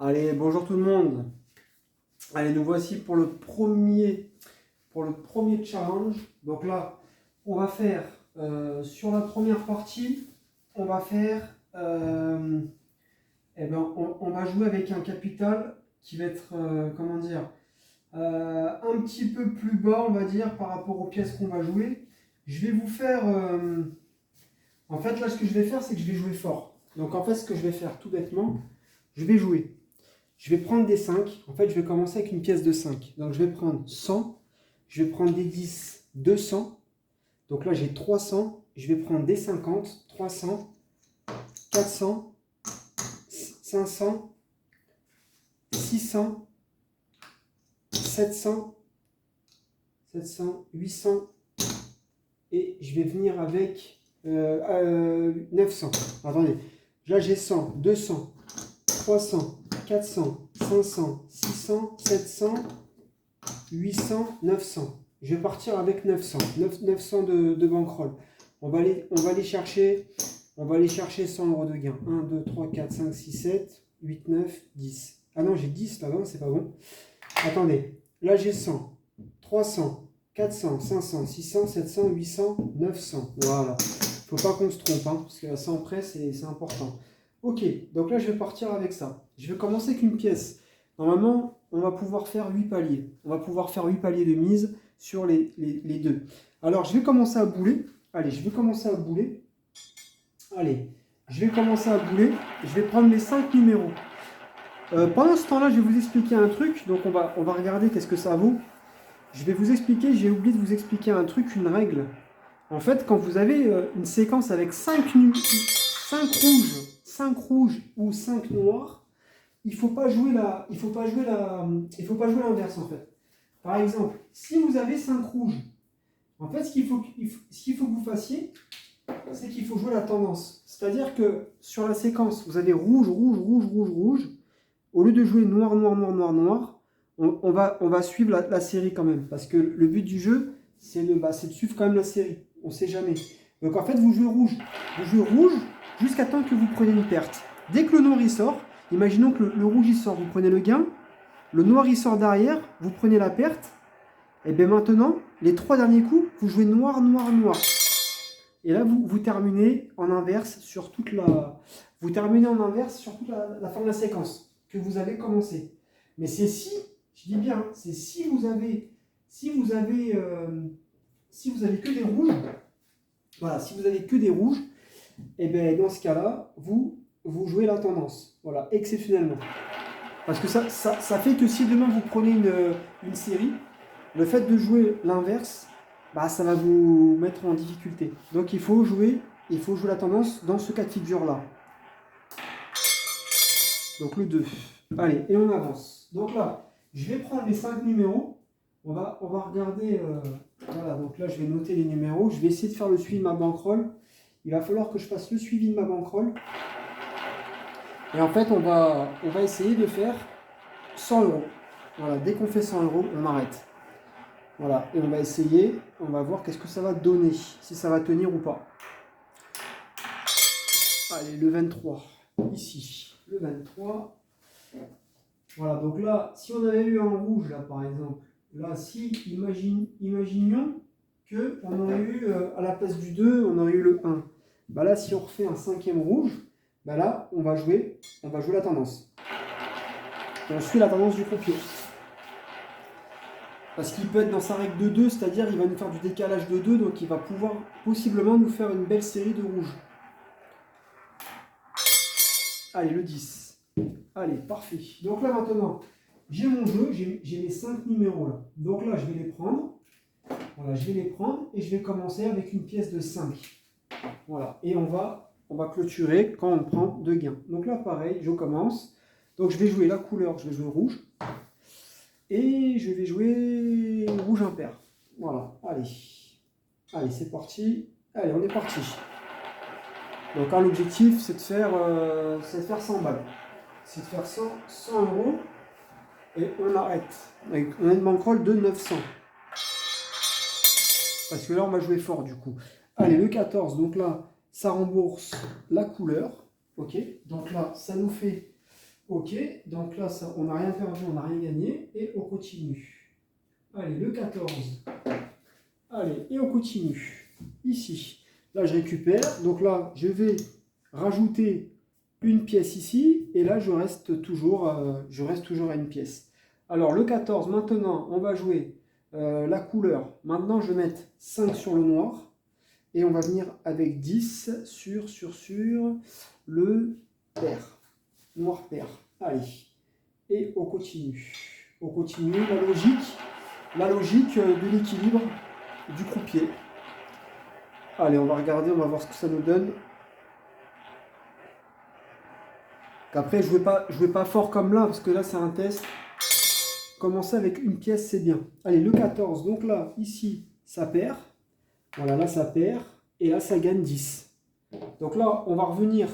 Allez, bonjour tout le monde. Allez, nous voici pour le premier challenge. Donc là, on va faire sur la première partie, on va faire, on va jouer avec un capital qui va être, comment dire, un petit peu plus bas, on va dire, par rapport aux pièces qu'on va jouer. Je vais vous faire, en fait, là, ce que je vais faire, c'est que je vais jouer fort. Donc en fait, ce que je vais faire, tout bêtement, je vais jouer. Je vais prendre des 5. En fait, je vais commencer avec une pièce de 5. Donc, je vais prendre 100. Je vais prendre des 10, 200. Donc là, j'ai 300. Je vais prendre des 50, 300, 400, 500, 600, 700, 800. Et je vais venir avec 900. Attendez. Là, j'ai 100, 200, 300. 400, 500, 600, 700, 800, 900. Je vais partir avec 900. 900 de bankroll. On va aller chercher 100 € de gain. 1, 2, 3, 4, 5, 6, 7, 8, 9, 10. Ah non, j'ai 10 là-bas, c'est pas bon. Attendez, là j'ai 100, 300, 400, 500, 600, 700, 800, 900. Voilà. Faut pas qu'on se trompe, hein, parce que ça en près, c'est important. Ok, donc là je vais partir avec ça. Je vais commencer avec une pièce. Normalement, on va pouvoir faire 8 paliers. On va pouvoir faire 8 paliers de mise sur les deux. Alors je vais commencer à bouler. Allez, je vais commencer à bouler. Allez, je vais commencer à bouler. Je vais prendre les 5 numéros. Pendant ce temps-là, je vais vous expliquer un truc. Donc on va regarder qu'est-ce que ça vaut. Je vais vous expliquer, j'ai oublié de vous expliquer un truc, une règle. En fait, quand vous avez une séquence avec 5 rouges ou 5 noirs, il faut pas jouer l'inverse en fait. Par exemple, si vous avez 5 rouges, en fait, ce qu'il faut que vous fassiez, c'est qu'il faut jouer la tendance. C'est-à-dire que sur la séquence, vous avez rouge, rouge, rouge, rouge, rouge. Au lieu de jouer noir, noir, noir, noir, noir, on va suivre la série quand même. Parce que le but du jeu, c'est de suivre quand même la série. On ne sait jamais. Donc en fait, vous jouez rouge. Vous jouez rouge jusqu'à temps que vous preniez une perte. Dès que le noir y sort, imaginons que le rouge y sort, vous prenez le gain. Le noir y sort derrière, vous prenez la perte. Et bien maintenant, les 3 derniers coups, vous jouez noir, noir, noir. Et là, vous terminez en inverse sur toute la... Vous terminez en inverse sur toute la fin de la séquence que vous avez commencé. Mais c'est si, je dis bien, c'est si vous avez que des rouges, voilà, si vous avez que des rouges, et bien dans ce cas-là, vous jouez la tendance, voilà, exceptionnellement. Parce que ça fait que si demain vous prenez une série, le fait de jouer l'inverse, ça va vous mettre en difficulté. Donc il faut jouer la tendance dans ce cas de figure-là. Donc le 2. Allez, et on avance. Donc là, je vais prendre les 5 numéros. On va regarder. Voilà, donc là, je vais noter les numéros. Je vais essayer de faire le suivi de ma bankroll. Il va falloir que je fasse le suivi de ma bankroll. Et en fait, on va essayer de faire 100 €. Voilà, dès qu'on fait 100 €, on arrête. Voilà, et on va essayer, on va voir qu'est-ce que ça va donner, si ça va tenir ou pas. Allez, le 23, ici, le 23. Voilà, donc là, si on avait eu un rouge, là, par exemple, là, si, imaginions qu'on aurait eu, à la place du 2, on aurait eu le 1. Là, si on refait un 5e rouge, là, on va jouer la tendance. Et on suit la tendance du croupier. Parce qu'il peut être dans sa règle de 2, c'est-à-dire il va nous faire du décalage de 2, donc il va pouvoir possiblement nous faire une belle série de rouges. Allez, le 10. Allez, parfait. Donc là maintenant, j'ai mon jeu, j'ai mes 5 numéros là. Donc là, je vais les prendre. Voilà, je vais les prendre et je vais commencer avec une pièce de 5. Voilà, et on va clôturer quand on prend 2 gains. Donc là, pareil, je commence. Donc je vais jouer la couleur, je vais jouer rouge. Et je vais jouer rouge impair. Voilà, allez. Allez, c'est parti. Allez, on est parti. Donc là, l'objectif, c'est de faire 100 balles. C'est de faire 100 €. Et on arrête. On a une bankroll de 900. Parce que là, on va jouer fort du coup. Allez, le 14. Donc là, ça rembourse la couleur. Ok. Donc là, ça nous fait Ok, donc là, ça, on n'a rien perdu, on n'a rien gagné. Et on continue. Allez, le 14. Allez, et on continue. Ici. Là, je récupère. Donc là, je vais rajouter une pièce ici. Et là, je reste toujours à une pièce. Alors, le 14, maintenant, on va jouer la couleur. Maintenant, je vais mettre 5 sur le noir. Et on va venir avec 10 sur le pair. Noir pair. Allez. Et on continue. On continue la logique de l'équilibre du croupier. Allez, on va regarder, on va voir ce que ça nous donne. Après, je ne vais pas fort comme là, parce que là, c'est un test. Commencer avec une pièce, c'est bien. Allez, le 14. Donc là, ici, ça perd. Voilà, là, ça perd. Et là, ça gagne 10. Donc là, on va revenir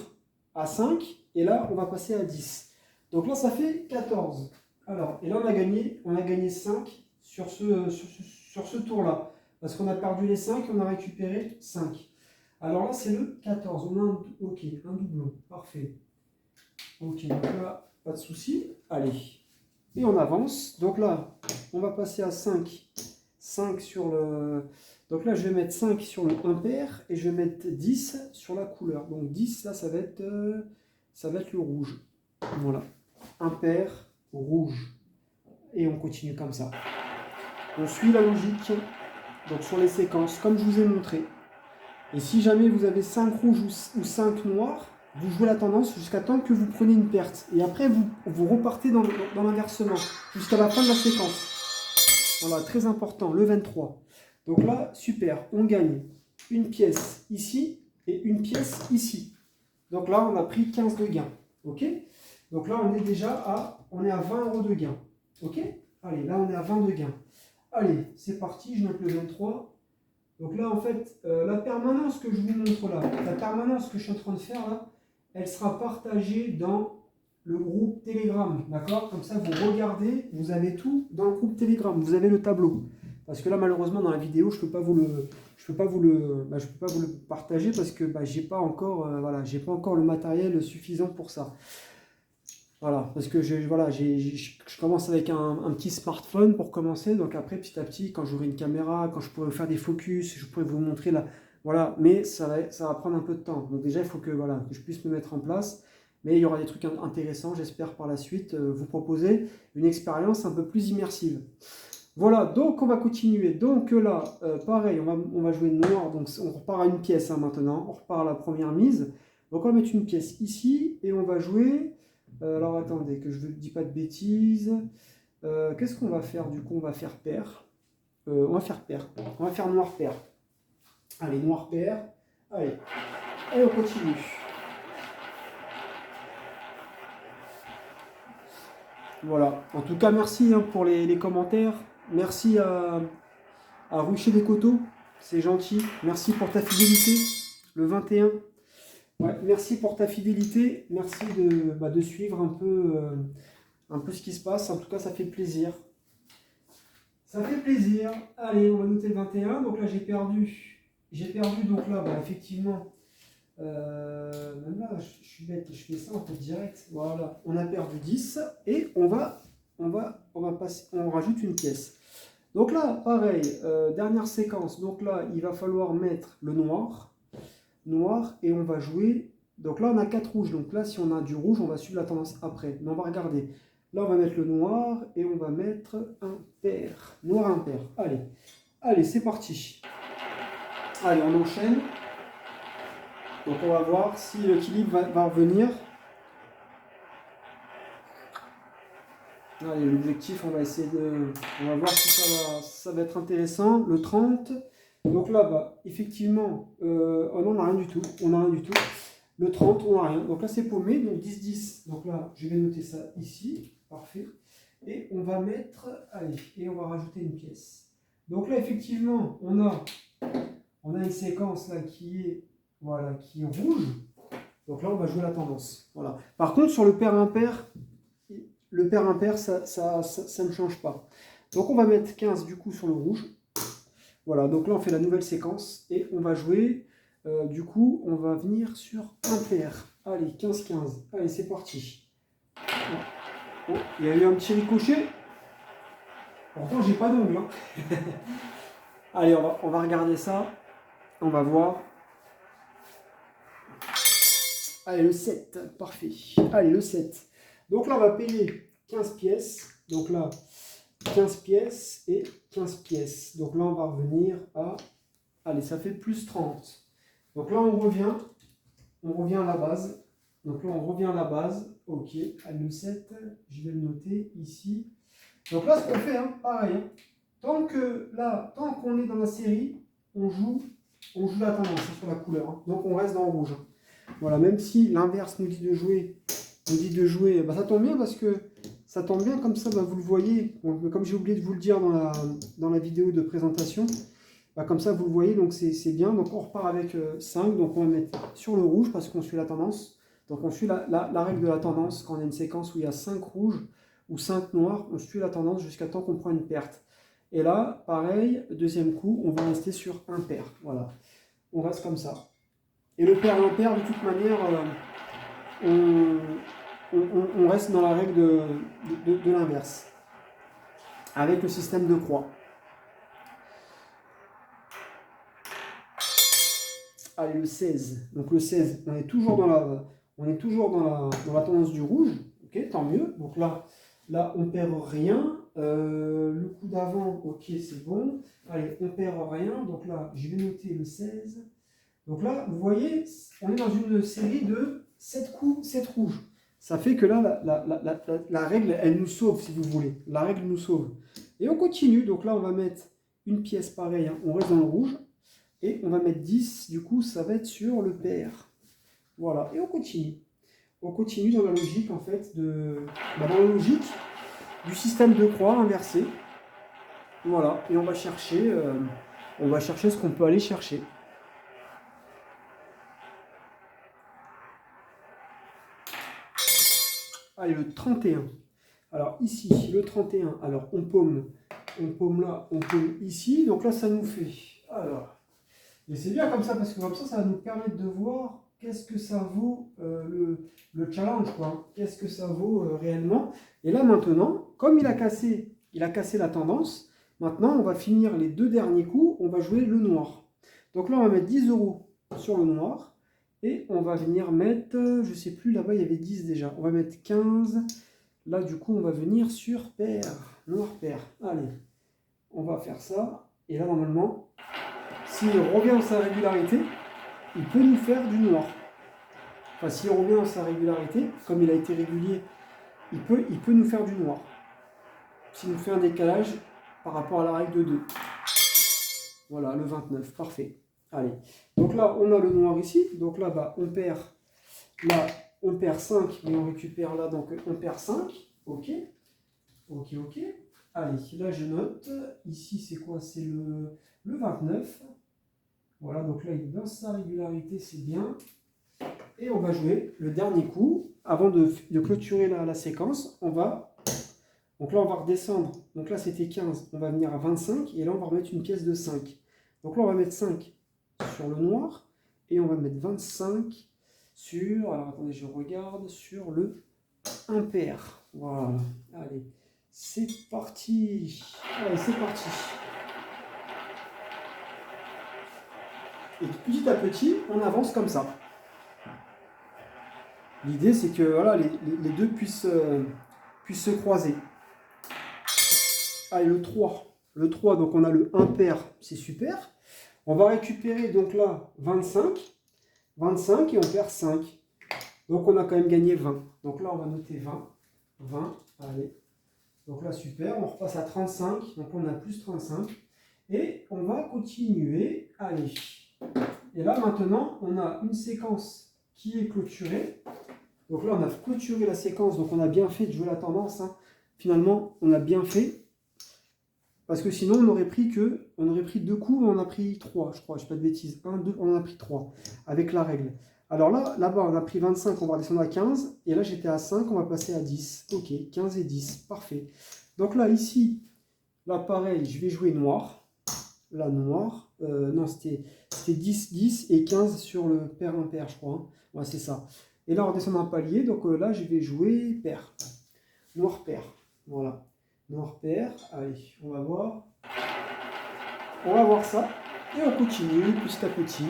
à 5. Et là, on va passer à 10. Donc là, ça fait 14. Alors, et là, on a gagné 5 sur ce tour-là. Parce qu'on a perdu les 5 et on a récupéré 5. Alors là, c'est le 14. On a un doublon. Parfait. Ok, donc là, pas de souci. Allez. Et on avance. Donc là, on va passer à 5. 5 sur le... Donc là, je vais mettre 5 sur le impair et je vais mettre 10 sur la couleur. Donc 10, là, ça va être le rouge. Voilà. Impair, rouge. Et on continue comme ça. On suit la logique. Donc sur les séquences, comme je vous ai montré. Et si jamais vous avez 5 rouges ou 5 noirs, vous jouez la tendance jusqu'à temps que vous preniez une perte. Et après, vous repartez dans l'inversement jusqu'à la fin de la séquence. Voilà, très important, le 23. Donc là, super, on gagne une pièce ici et une pièce ici. Donc là, on a pris 15 de gain. Ok? Donc là, on est déjà à 20 € de gain. Ok? Allez, là, on est à 20 de gain. Allez, c'est parti, je note le 23. Donc là, en fait, la permanence que je vous montre là, la permanence que je suis en train de faire là, elle sera partagée dans le groupe Telegram. D'accord? Comme ça, vous regardez, vous avez tout dans le groupe Telegram. Vous avez le tableau. Parce que là, malheureusement, dans la vidéo, je peux pas vous le partager parce que j'ai pas encore le matériel suffisant pour ça. Voilà, parce que je commence avec un petit smartphone pour commencer. Donc après, petit à petit, quand j'aurai une caméra, quand je pourrai faire des focus, je pourrai vous montrer là. Voilà, mais ça va prendre un peu de temps. Donc déjà, il faut que je puisse me mettre en place. Mais il y aura des trucs intéressants, j'espère par la suite vous proposer une expérience un peu plus immersive. Voilà, donc on va continuer. Donc là, pareil, on va jouer noir. Donc on repart à une pièce maintenant. On repart à la première mise. Donc on va mettre une pièce ici et on va jouer... alors attendez, que je ne dis pas de bêtises. Qu'est-ce qu'on va faire du coup? On va faire pair. On va faire pair. On va faire noir pair. Allez, noir pair. Allez, et on continue. Voilà. En tout cas, merci pour les commentaires. Merci à Rucher des Coteaux. C'est gentil. Merci pour ta fidélité. Le 21. Ouais, merci pour ta fidélité. Merci de suivre un peu ce qui se passe. En tout cas, ça fait plaisir. Ça fait plaisir. Allez, on va noter le 21. Donc là, j'ai perdu. Donc là, effectivement. Même là, je suis bête. Je fais ça en fait direct. Voilà. On a perdu 10. Et on passer. On rajoute une pièce. Donc là, pareil. Dernière séquence. Donc là, il va falloir mettre le noir. Et on va jouer. Donc là, on a 4 rouges. Donc là, si on a du rouge, on va suivre la tendance après. Mais on va regarder. Là, on va mettre le noir et on va mettre un pair. Noir impair. Allez, c'est parti. Allez, on enchaîne. Donc on va voir si l'équilibre va revenir. Allez, l'objectif, on va essayer de... On va voir si ça va être intéressant. Le 30. Donc là, effectivement, on n'a rien du tout. Le 30, on n'a rien. Donc là, c'est paumé. Donc 10-10. Donc là, je vais noter ça ici. Parfait. Et on va mettre... Allez, et on va rajouter une pièce. Donc là, effectivement, on a une séquence là qui est rouge. Donc là, on va jouer la tendance. Voilà. Par contre, sur le pair impair, ça ne change pas. Donc on va mettre 15 du coup sur le rouge. Voilà, donc là on fait la nouvelle séquence et on va jouer, du coup on va venir sur impair. Allez, 15-15, allez c'est parti. Oh, il y a eu un petit ricochet. Pourtant, j'ai pas d'ongle. Hein. Allez, on va regarder ça. On va voir. Allez, le 7. Parfait. Allez, le 7. Donc là, on va payer 15 pièces. Donc là, 15 pièces et 15 pièces. Donc là, on va revenir à... Allez, ça fait plus 30. Donc là, on revient à la base. Donc là, on revient à la base. Ok, allez, le 7, je vais le noter ici. Donc là, ce qu'on fait, hein, pareil. Hein. Tant qu'on est dans la série, on joue la tendance hein, sur la couleur. Hein. Donc on reste dans le rouge. Hein. Voilà, même si l'inverse nous dit de jouer, bah, ça tombe bien parce que ça tombe bien comme ça, bah, vous le voyez. Bon, comme j'ai oublié de vous le dire dans la vidéo de présentation, bah, comme ça vous le voyez, donc c'est bien. Donc on repart avec 5, donc on va mettre sur le rouge parce qu'on suit la tendance. Donc on suit la règle de la tendance quand on a une séquence où il y a 5 rouges ou 5 noirs, on suit la tendance jusqu'à temps qu'on prend une perte. Et là, pareil, deuxième coup, on va rester sur impair. Voilà, on reste comme ça. Et le pair impair, de toute manière, on reste dans la règle de l'inverse, avec le système de croix. Allez, le 16. Donc le 16, on est toujours dans la tendance du rouge. Ok, tant mieux. Donc là on perd rien. Le coup d'avant, ok, c'est bon. Allez, on perd rien. Donc là, je vais noter le 16. Donc là, vous voyez, on est dans une série de 7 coups, 7 rouges. Ça fait que là, la règle, elle nous sauve, si vous voulez. La règle nous sauve. Et on continue. Donc là, on va mettre une pièce pareille. Hein. On reste dans le rouge. Et on va mettre 10. Du coup, ça va être sur le pair. Voilà. Et on continue. On continue dans la logique, en fait, dans la logique du système de croix inversé. Voilà. Et on va chercher ce qu'on peut aller chercher. Allez, le 31. Alors ici, le 31, alors on paume là, on paume ici. Donc là, ça nous fait... Alors, mais c'est bien comme ça, parce que comme ça va nous permettre de voir qu'est-ce que ça vaut le challenge, quoi. Qu'est-ce que ça vaut réellement. Et là, maintenant, comme il a cassé la tendance, maintenant, on va finir les 2 derniers coups, on va jouer le noir. Donc là, on va mettre 10 € sur le noir. Et on va venir mettre, je sais plus, là-bas, il y avait 10 déjà. On va mettre 15. Là, du coup, on va venir sur pair, noir pair. Allez, on va faire ça. Et là, normalement, s'il revient dans sa régularité, il peut nous faire du noir. Enfin, s'il revient dans sa régularité, comme il a été régulier, il peut nous faire du noir. S'il nous fait un décalage par rapport à la règle de 2. Voilà, le 29, parfait. Allez, donc là, on a le noir ici. Donc là, bah, on perd 5, mais on récupère là, donc on perd 5. Ok. Allez, là, je note. Ici, c'est quoi? C'est le 29. Voilà, donc là, il est dans sa régularité, c'est bien. Et on va jouer le dernier coup. Avant de clôturer la séquence, donc là, on va redescendre. Donc là, c'était 15. On va venir à 25. Et là, on va remettre une pièce de 5. Donc là, on va mettre 5 sur le noir. Et on va mettre 25 sur... Alors, attendez, je regarde. Sur le impair. Voilà. Allez, c'est parti. Allez, c'est parti. Et petit à petit, on avance comme ça. L'idée, c'est que voilà, les deux puissent se croiser. Allez, le 3. Le 3, donc on a le impair, c'est super. On va récupérer donc là 25. 25 et on perd 5. Donc on a quand même gagné 20. Donc là, on va noter 20. 20, allez. Donc là, super. On repasse à 35. Donc on a plus 35. Et on va continuer. Allez. Et là, maintenant, on a une séquence qui est clôturée. Donc là, on a clôturé la séquence. Donc on a bien fait de jouer la tendance. Hein. Finalement, on a bien fait. Parce que sinon, on aurait pris 2 coups, on en a pris 3, je crois, je ne dis pas de bêtises. 1, 2, on en a pris 3, avec la règle. Alors là-bas, on a pris 25, on va redescendre à 15. Et là, j'étais à 5, on va passer à 10. Ok, 15 et 10, parfait. Donc là, ici, là, pareil, je vais jouer noir. Là, noir. Non, c'était 10, 10 et 15 sur le pair impair, je crois. Hein. Ouais, c'est ça. Et là, on redescend un palier. Donc là, je vais jouer pair. noir pair. Voilà, noir pair. Allez, on va voir. On va voir ça. Et on continue petit à petit.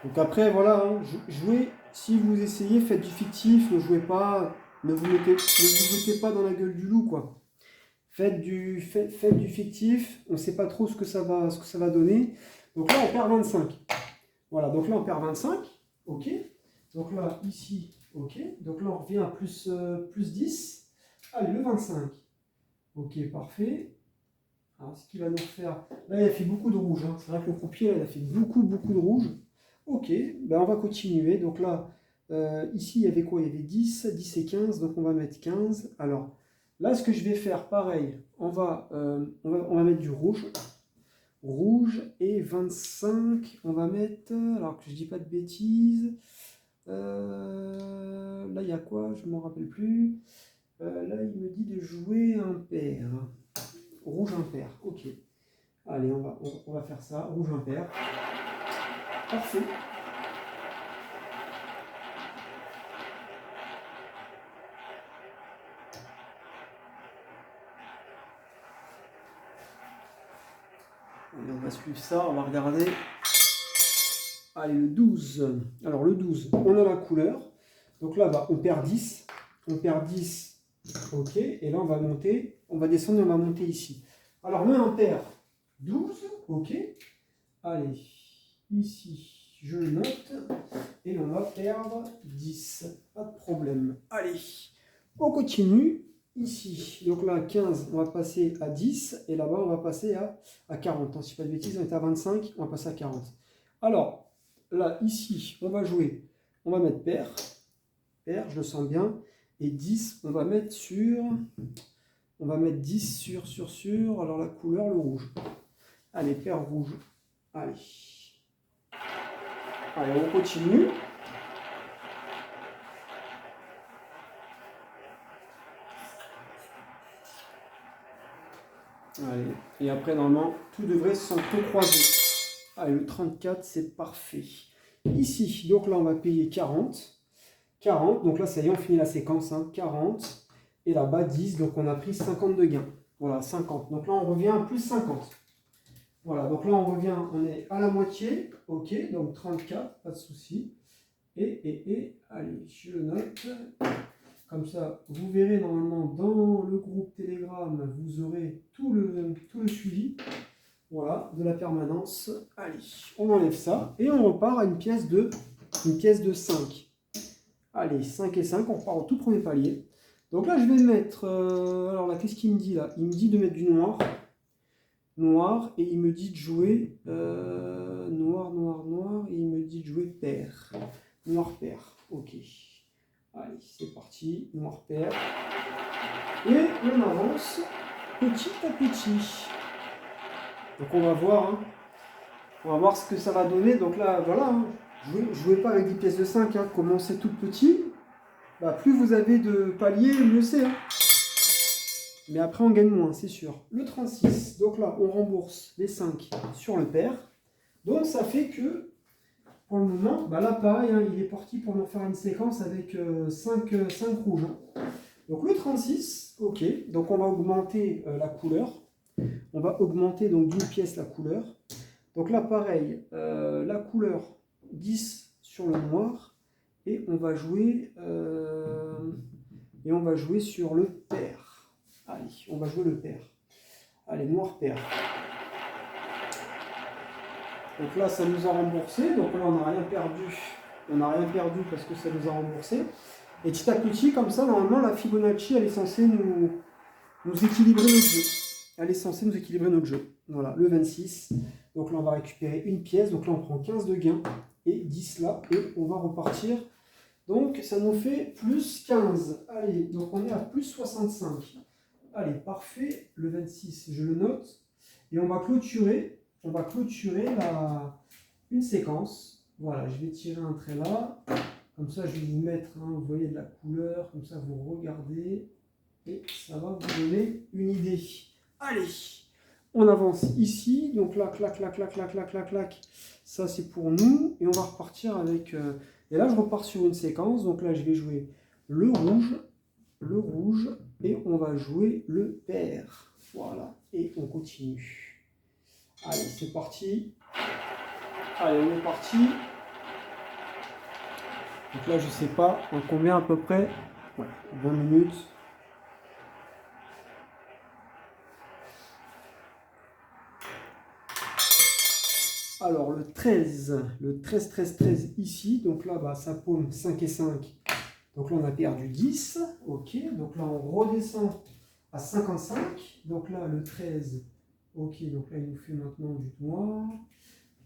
Donc après, voilà, hein, jouez, si vous essayez, faites du fictif, ne jouez pas, ne vous mettez pas dans la gueule du loup, quoi. Faites du fictif, on ne sait pas trop ce que ça va donner. Donc là, on perd 25. Voilà, donc là, on perd 25. OK. Donc là, ici, OK. Donc là, on revient à plus 10. Allez, le 25. OK, parfait. Alors, ce qu'il va nous faire... Là, il a fait beaucoup de rouge. Hein. C'est vrai que le croupier, il a fait beaucoup de rouge. OK, ben on va continuer. Donc là, ici, il y avait quoi? Il y avait 10 et 15. Donc, on va mettre 15. Alors, là, ce que je vais faire, pareil, on va mettre du rouge. Rouge et 25. On va mettre... Alors que je ne dis pas de bêtises. Là, il y a quoi? Je ne m'en rappelle plus. Là, il me dit de jouer un pair. Rouge impair, ok. Allez, on va faire ça. Rouge impair. Parfait. Allez, on va suivre ça, on va regarder. Allez, le 12. Alors, le 12, on a la couleur. Donc là, bah, on perd 10. On perd 10. Ok. Et là, on va monter. On va descendre et on va monter ici. Alors, le impair, 12. Ok. Allez, ici, je le note. Et on va perdre 10. Pas de problème. Allez, on continue. Ici, donc là, 15, on va passer à 10. Et là-bas, on va passer à 40. Si je ne dis pas de bêtises, on est à 25. On va passer à 40. Alors, là, ici, on va jouer. On va mettre pair. Pair, je le sens bien. Et 10, on va mettre sur... On va mettre 10 sur... Alors, la couleur, le rouge. Allez, pair rouge. Allez. Allez, on continue. Allez. Et après, normalement, tout devrait s'entrecroiser. Allez, le 34, c'est parfait. Ici, donc là, on va payer 40. 40, donc là, ça y est, on finit la séquence. Hein, 40. Et là-bas, 10, donc on a pris 50 de gain. Voilà, 50. Donc là, on revient à plus 50. Voilà, donc là, on revient, on est à la moitié. OK, donc 34, pas de souci. Et, allez, je le note. Comme ça, vous verrez normalement dans le groupe Telegram, vous aurez tout le suivi. Voilà, de la permanence. Allez, on enlève ça et on repart à une pièce de 5. Allez, 5 et 5, on repart au tout premier palier. Donc là, je vais mettre... alors là, qu'est-ce qu'il me dit là? Il me dit de mettre du noir. Noir, et il me dit de jouer... noir, et il me dit de jouer pair. Noir pair, ok. Allez, c'est parti, noir pair. Et on avance petit à petit. Donc on va voir, hein. On va voir ce que ça va donner. Donc là, voilà, hein. Jouez pas avec des pièces de 5, hein. Commencez tout petit. Bah, plus vous avez de paliers, mieux c'est. Hein. Mais après, on gagne moins, c'est sûr. Le 36, donc là, on rembourse les 5 sur le pair. Donc ça fait que, pour le moment, bah là, pareil, hein, il est parti pour nous faire une séquence avec 5 rouges. Hein. Donc le 36, ok. Donc on va augmenter la couleur. On va augmenter donc d'une pièce la couleur. Donc là, pareil, la couleur 10 sur le noir. Et on va jouer, sur le pair. Allez, on va jouer le pair. Allez, noir pair. Donc là, ça nous a remboursé. Donc là, on n'a rien perdu. On n'a rien perdu parce que ça nous a remboursé. Et petit à petit, comme ça, normalement, la Fibonacci, elle est censée nous équilibrer notre jeu. Elle est censée nous équilibrer notre jeu. Voilà, le 26. Donc là, on va récupérer une pièce. Donc là, on prend 15 de gain et 10 là. Et on va repartir. Donc, ça nous fait plus 15. Allez, donc on est à plus 65. Allez, parfait. Le 26, je le note. Et on va clôturer une séquence. Voilà, je vais tirer un trait là. Comme ça, je vais vous mettre, hein, vous voyez, de la couleur. Comme ça, vous regardez. Et ça va vous donner une idée. Allez, on avance ici. Donc là, clac, clac, clac, clac, clac, clac, clac. Ça, c'est pour nous. Et on va repartir avec Et là, je repars sur une séquence. Donc là, je vais jouer le rouge, et on va jouer le pair. Voilà, et on continue. Allez, c'est parti. Allez, on est parti. Donc là, je sais pas en combien à peu près. Ouais, 20 minutes. Alors le 13 ici, donc là bah, ça paume 5 et 5, donc là on a perdu 10, ok, donc là on redescend à 55, donc là le 13, ok, donc là il nous fait maintenant du noir,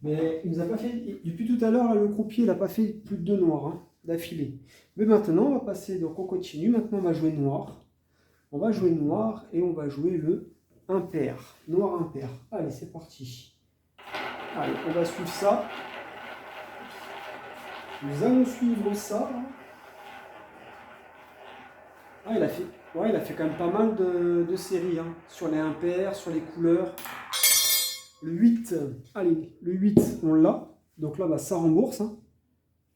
mais il nous a pas fait, depuis tout à l'heure le croupier il n'a pas fait plus de 2 noirs hein, d'affilée, mais maintenant on va passer, donc on continue, maintenant on va jouer noir et on va jouer le impair, noir impair, allez c'est parti. Allez, on va suivre ça. Nous allons suivre ça. Ah, il a fait quand même pas mal de séries hein, sur les impairs, sur les couleurs. Le 8, allez, le 8, on l'a. Donc là, bah, ça rembourse. Hein.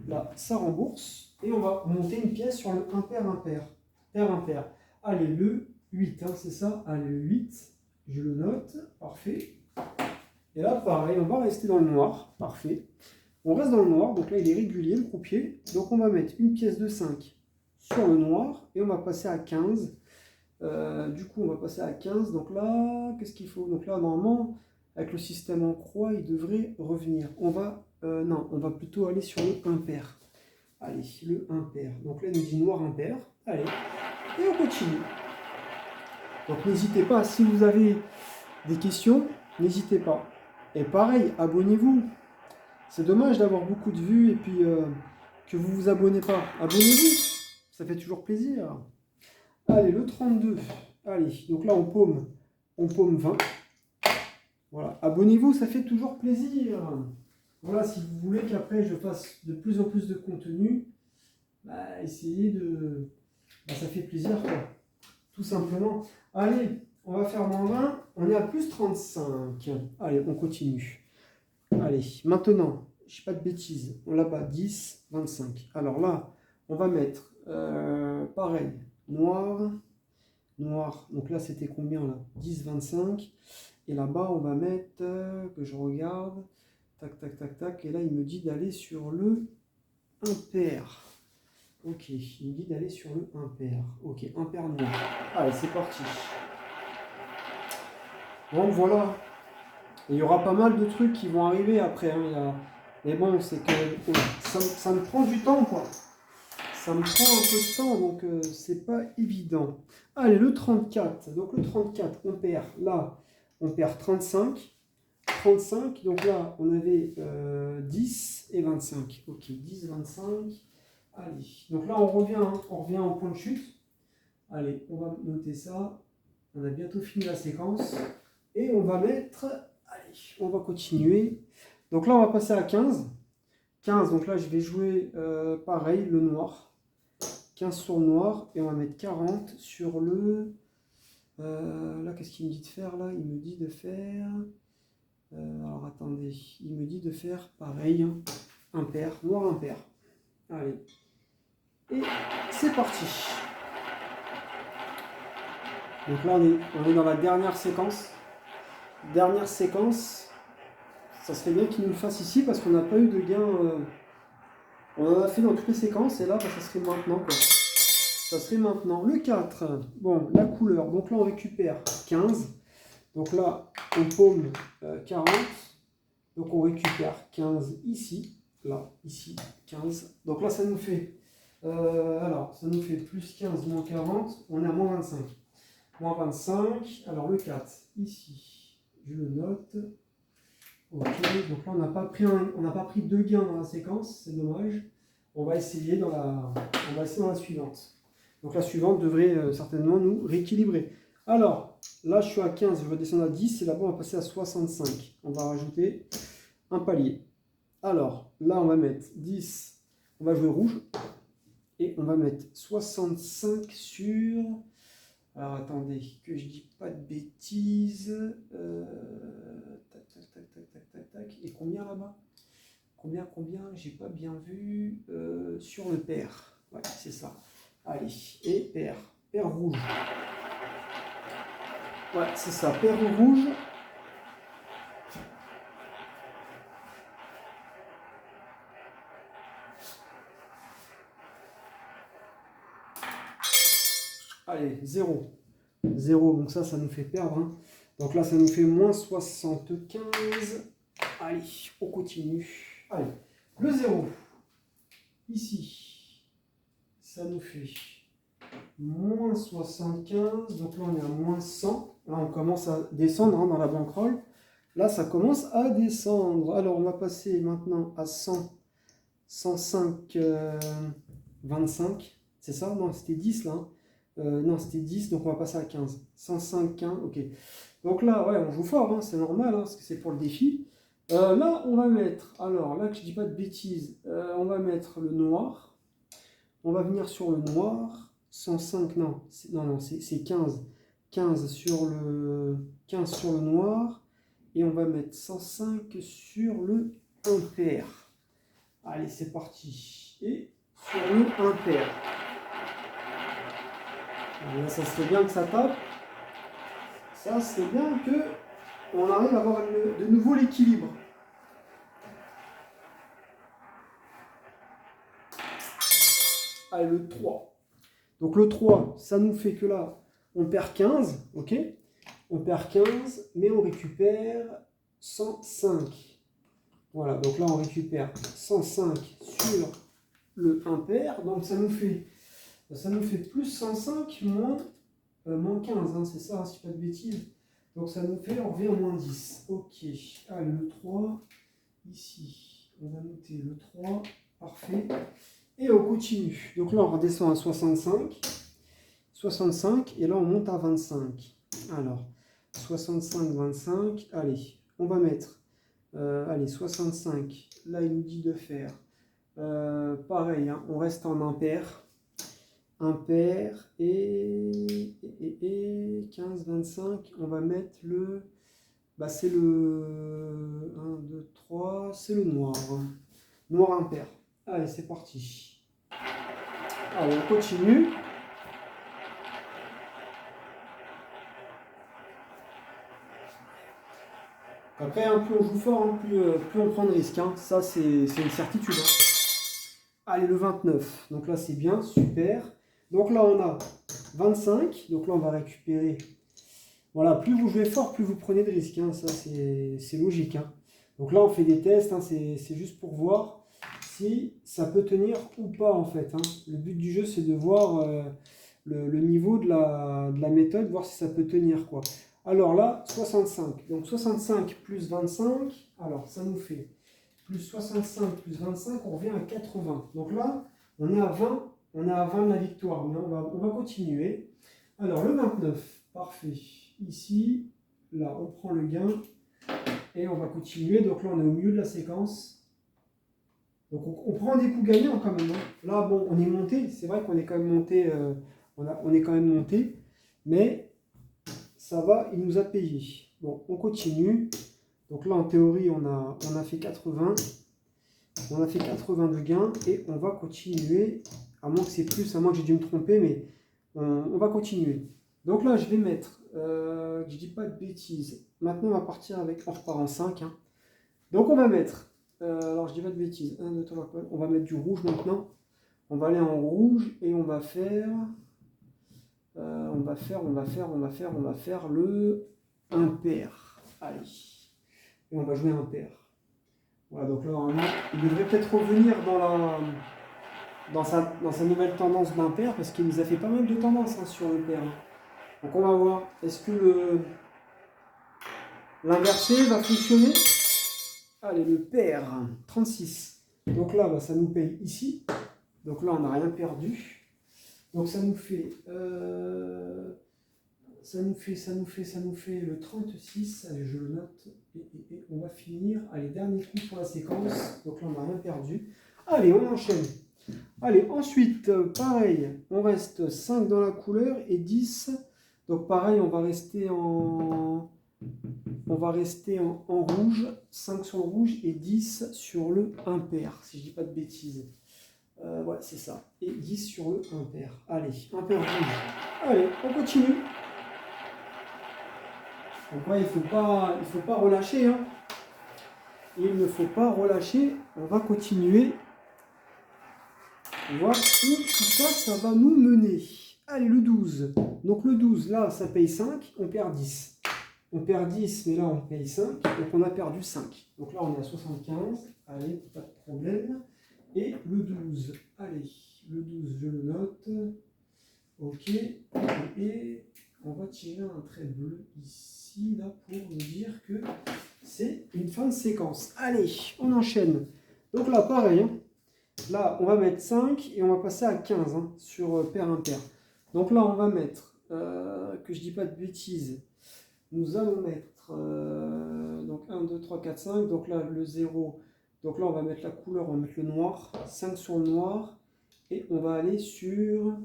Là, ça rembourse. Et on va monter une pièce sur le impair. Pair impair. Allez, le 8, hein, c'est ça. Allez, le 8, je le note. Parfait. Et là, pareil, on va rester dans le noir. Parfait. On reste dans le noir, donc là il est régulier le croupier. Donc on va mettre une pièce de 5 sur le noir et on va passer à 15. Du coup on va passer à 15. Donc là, qu'est-ce qu'il faut? Donc là normalement, avec le système en croix, il devrait revenir. Non, on va plutôt aller sur le impair. Allez, le impair. Donc là il nous dit noir impair. Allez, et on continue. Donc n'hésitez pas, si vous avez des questions, n'hésitez pas. Et pareil, abonnez-vous. C'est dommage d'avoir beaucoup de vues et puis que vous vous abonnez pas. Abonnez-vous, ça fait toujours plaisir. Allez, le 32. Allez, donc là on paume 20. Voilà, abonnez-vous, ça fait toujours plaisir. Voilà, si vous voulez qu'après je fasse de plus en plus de contenu, bah, essayez de... Bah, ça fait plaisir, quoi. Tout simplement. Allez, on va faire moins 20. On est à plus 35. Allez, on continue. Allez, maintenant, je ne dis pas de bêtises, on l'a pas, 10, 25. Alors là, on va mettre, pareil, noir, donc là c'était combien là? 10, 25. Et là-bas, on va mettre, que je regarde, tac, tac, tac, tac, et là il me dit d'aller sur le impair. Ok, il me dit d'aller sur le impair. Ok, impair noir. Allez, c'est parti. Donc voilà. Et il y aura pas mal de trucs qui vont arriver après. Hein. Mais bon, c'est que ça me prend du temps, quoi. Ça me prend un peu de temps, donc c'est pas évident. Allez, le 34. Donc le 34, on perd là, on perd 35. 35, donc là, on avait 10 et 25. Ok, 10, 25. Allez, donc là, on revient au point de chute. Allez, on va noter ça. On a bientôt fini la séquence. Et on va mettre... Allez, on va continuer. Donc là, on va passer à 15. 15, donc là, je vais jouer pareil, le noir. 15 sur le noir. Et on va mettre 40 sur le... là, qu'est-ce qu'il me dit de faire là? Il me dit de faire... alors, attendez. Il me dit de faire pareil. Hein, impair, noir impair. Allez. Et c'est parti. Donc là, on est dans la dernière séquence. Dernière séquence. Ça serait bien qu'il nous le fasse ici parce qu'on n'a pas eu de gain. On en a fait dans toutes les séquences et là, bah, ça serait maintenant. Quoi. Ça serait maintenant. Le 4. Bon, la couleur. Donc là, on récupère 15. Donc là, on paume 40. Donc on récupère 15 ici. Là, ici, 15. Donc là, ça nous fait... ça nous fait plus 15 moins 40. On est à moins 25. Moins 25. Alors le 4, ici, je le note. Ok, donc là on n'a pas pris deux gains dans la séquence, c'est dommage. On va essayer dans la suivante. Donc la suivante devrait certainement nous rééquilibrer. Alors, là je suis à 15, je vais descendre à 10 et là-bas on va passer à 65. On va rajouter un palier. Alors, là on va mettre 10, on va jouer rouge. Et on va mettre 65 sur... Alors attendez, que je dis pas de bêtises. Tac, tac, tac, tac, tac, tac, tac. Et combien là-bas? combien? J'ai pas bien vu. Sur le pair. Ouais, c'est ça. Allez, et pair. Pair rouge. Ouais, c'est ça. Pair rouge. Allez, 0. 0, donc ça nous fait perdre. Hein. Donc là, ça nous fait moins 75. Allez, on continue. Allez, le 0. Ici, ça nous fait moins 75. Donc là, on est à moins 100. Là, on commence à descendre hein, dans la banquerolle. Là, ça commence à descendre. Alors, on va passer maintenant à 100, 105, 25. C'est ça? Non, c'était 10 là. Hein. Non, c'était 10, donc on va passer à 15. 105, 15, ok. Donc là, ouais, on joue fort, hein, c'est normal, hein, parce que c'est pour le défi. Là, on va mettre, alors là que je dis pas de bêtises, on va mettre le noir. On va venir sur le noir. 105, non, c'est 15. 15 sur le noir. Et on va mettre 105 sur le impair. Allez, c'est parti. Et sur le impair. Là, ça serait bien que ça tape. Ça serait bien que on arrive à avoir de nouveau l'équilibre. Allez, le 3. Donc le 3, ça nous fait que là, on perd 15, ok? On perd 15, mais on récupère 105. Voilà, donc là, on récupère 105 sur le impair. Donc ça nous fait plus 105 moins 15, hein, c'est ça, hein, si pas de bêtises. Donc ça nous fait, on revient à moins 10. Ok, allez, le 3, ici, on va noter le 3, parfait. Et on continue. Donc là, on redescend à 65. 65, et là, on monte à 25. Alors, 65, 25, allez, on va mettre, allez, 65. Là, il nous dit de faire, pareil, hein, on reste en impair. Impair et 15, 25, on va mettre le, bah c'est le 1, 2, 3, c'est le noir. Noir impair. Allez, c'est parti. Allez, on continue. Après, hein, plus on joue fort, hein, plus on prend de risques. Hein. Ça, c'est une certitude. Hein. Allez, le 29. Donc là, c'est bien, super. Donc là, on a 25. Donc là, on va récupérer. Voilà, plus vous jouez fort, plus vous prenez de risques. Hein. Ça, c'est logique. Hein. Donc là, on fait des tests. Hein. C'est juste pour voir si ça peut tenir ou pas, en fait. Hein. Le but du jeu, c'est de voir le niveau de la méthode, voir si ça peut tenir, quoi. Alors là, 65. Donc 65 plus 25, alors ça nous fait plus 65 plus 25, on revient à 80. Donc là, on est à 20, on est à 20 de la victoire, mais on va continuer. Alors le 29, parfait. Ici, là, on prend le gain et on va continuer. Donc là, on est au milieu de la séquence. Donc on prend des coups gagnants quand même. Hein. Là, bon, on est monté. C'est vrai qu'on est quand même monté. On est quand même monté, mais ça va, il nous a payé. Bon, on continue. Donc là, en théorie, on a fait 80. On a fait 80 de gains et on va continuer. À moins que c'est plus, à moins que j'ai dû me tromper, mais on va continuer. Donc là, je vais mettre, je dis pas de bêtises. Maintenant, on va partir avec, on repart en 5. Hein. Donc on va mettre, alors je dis pas de bêtises. 1, 2, 3, 4, on va mettre du rouge maintenant. On va aller en rouge et on va faire... on va faire le impair. Allez. Et on va jouer impair. Voilà, donc là, normalement, il devrait peut-être revenir dans sa nouvelle tendance d'impair, parce qu'il nous a fait pas mal de tendances hein, sur le pair. Donc on va voir, est-ce que l'inversé va fonctionner? Allez, le pair, 36. Donc là, bah, ça nous paye ici. Donc là, on n'a rien perdu. Donc ça nous fait le 36, allez je le note, et on va finir, allez dernier coup pour la séquence, donc là on n'a rien perdu, allez on enchaîne, allez ensuite pareil, on reste 5 dans la couleur et 10, donc pareil on va rester en on va rester en rouge, 5 sur le rouge et 10 sur le impair, si je dis pas de bêtises. Ouais, c'est ça. Et 10 sur le impair. Allez, impair rouge. Allez, on continue. Donc ouais, il faut pas relâcher. Hein. Il ne faut pas relâcher. On va continuer. On va voir où tout ça, ça va nous mener. Allez, le 12. Donc le 12, là, ça paye 5. On perd 10. On perd 10, mais là, on paye 5. Donc on a perdu 5. Donc là, on est à 75. Allez, pas de problème. Et le 12. Allez, le 12, je le note. Ok. Et on va tirer un trait bleu ici, là, pour nous dire que c'est une fin de séquence. Allez, on enchaîne. Donc là, pareil. Hein. Là, on va mettre 5 et on va passer à 15 hein, sur paire impair. Donc là, on va mettre, que je dis pas de bêtises, nous allons mettre donc 1, 2, 3, 4, 5. Donc là, le 0. Donc là, on va mettre la couleur, on va mettre le noir. 5 sur le noir. Et on va aller sur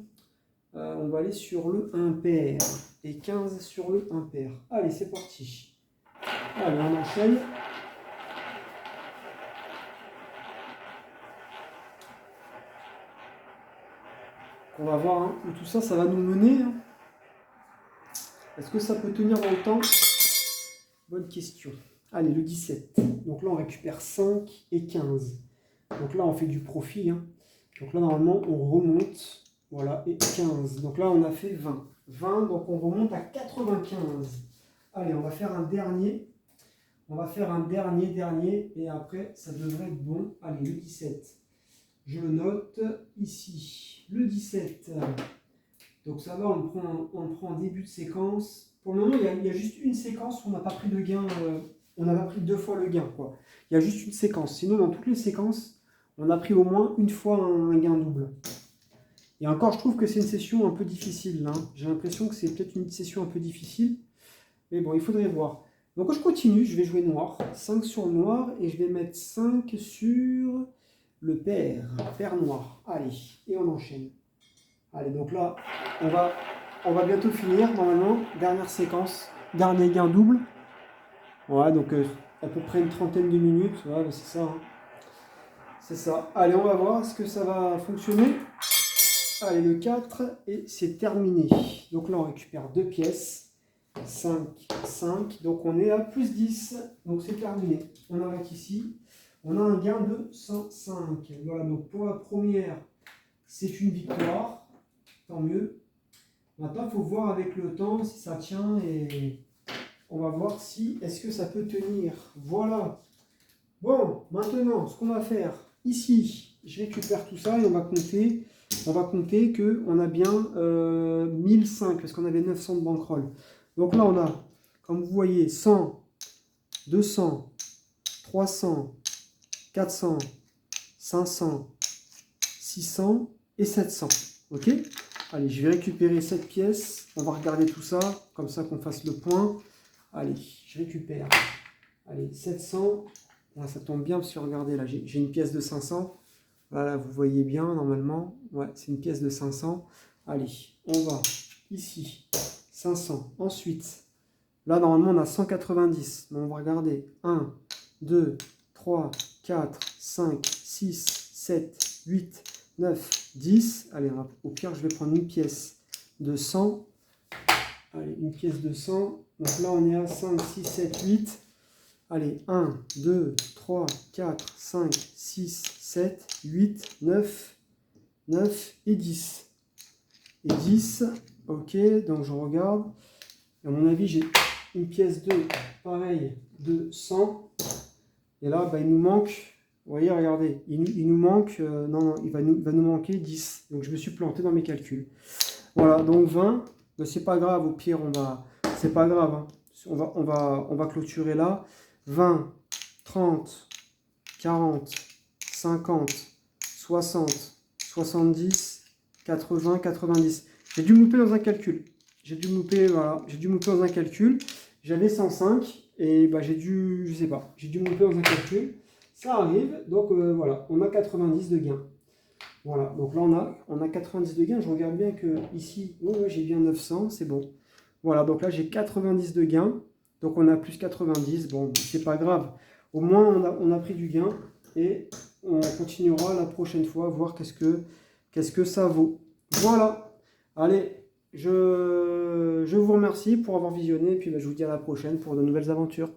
le impair. Et 15 sur le impair. Allez, c'est parti. Allez, on enchaîne. On va voir hein, où tout ça, ça va nous mener. Hein. Est-ce que ça peut tenir dans le temps? Bonne question. Allez, le 17. Donc là, on récupère 5 et 15. Donc là, on fait du profit. Hein. Donc là, normalement, on remonte. Voilà, et 15. Donc là, on a fait 20. 20, donc on remonte à 95. Allez, on va faire un dernier. On va faire un dernier. Et après, ça devrait être bon. Allez, le 17. Je le note ici. Le 17. Donc ça va, on le prend en début de séquence. Pour le moment, il y a juste une séquence où on n'a pas pris de gain. On n'a pas pris 2 fois le gain. Quoi. Il y a juste une séquence. Sinon, dans toutes les séquences, on a pris au moins une fois un gain double. Et encore, je trouve que c'est une session un peu difficile. Hein. J'ai l'impression que c'est peut-être une session un peu difficile. Mais bon, il faudrait voir. Donc je continue, je vais jouer noir. 5 sur le noir et je vais mettre 5 sur le pair noir. Allez, et on enchaîne. Allez, donc là, on va bientôt finir, normalement. Dernière séquence, dernier gain double. Ouais, donc à peu près une trentaine de minutes. Ouais, c'est ça. Hein. C'est ça. Allez, on va voir, est-ce que ça va fonctionner? Allez, le 4, et c'est terminé. Donc là, on récupère 2 pièces. 5, 5. Donc on est à plus 10. Donc c'est terminé. On arrête ici. On a un gain de 105. Voilà, donc pour la première, c'est une victoire. Tant mieux. Maintenant, il faut voir avec le temps si ça tient et on va voir si est-ce que ça peut tenir. Voilà. Bon, maintenant, ce qu'on va faire ici, je récupère tout ça et on va compter. On va compter qu'on a bien 1005 parce qu'on avait 900 de bankroll. Donc là, on a, comme vous voyez, 100, 200, 300, 400, 500, 600 et 700. Ok? Allez, je vais récupérer cette pièce. On va regarder tout ça, comme ça qu'on fasse le point. Allez, je récupère. Allez, 700. Là, ça tombe bien parce que regardez, là, j'ai une pièce de 500. Voilà, vous voyez bien, normalement. Ouais, c'est une pièce de 500. Allez, on va ici. 500. Ensuite, là, normalement, on a 190. Bon, on va regarder. 1, 2, 3, 4, 5, 6, 7, 8, 9, 10. Allez, au pire, je vais prendre une pièce de 100. Allez, une pièce de 100. Donc là, on est à 5, 6, 7, 8. Allez, 1, 2, 3, 4, 5, 6, 7, 8, 9, 9 et 10. Et 10, ok, donc je regarde. À mon avis, j'ai une pièce de, pareil, de 100. Et là, bah, il nous manque, vous voyez, regardez, il nous manque, non, il va nous manquer 10. Donc je me suis planté dans mes calculs. Voilà, donc 20, ben, c'est pas grave, au pire, c'est pas grave, hein. On va clôturer là. 20, 30, 40, 50, 60, 70, 80, 90. J'ai dû me louper dans un calcul. J'ai dû me louper dans un calcul. J'avais 105 et bah, j'ai dû, je sais pas, j'ai dû me louper dans un calcul. Ça arrive, donc voilà, on a 90 de gains. Voilà, donc là on a 90 de gains. Je regarde bien que ici, ouais, j'ai bien 900, c'est bon. Voilà, donc là j'ai 90 de gains. Donc on a plus 90. Bon, c'est pas grave. Au moins, on a pris du gain. Et on continuera la prochaine fois à voir qu'est-ce que ça vaut. Voilà. Allez, je vous remercie pour avoir visionné. Et puis je vous dis à la prochaine pour de nouvelles aventures.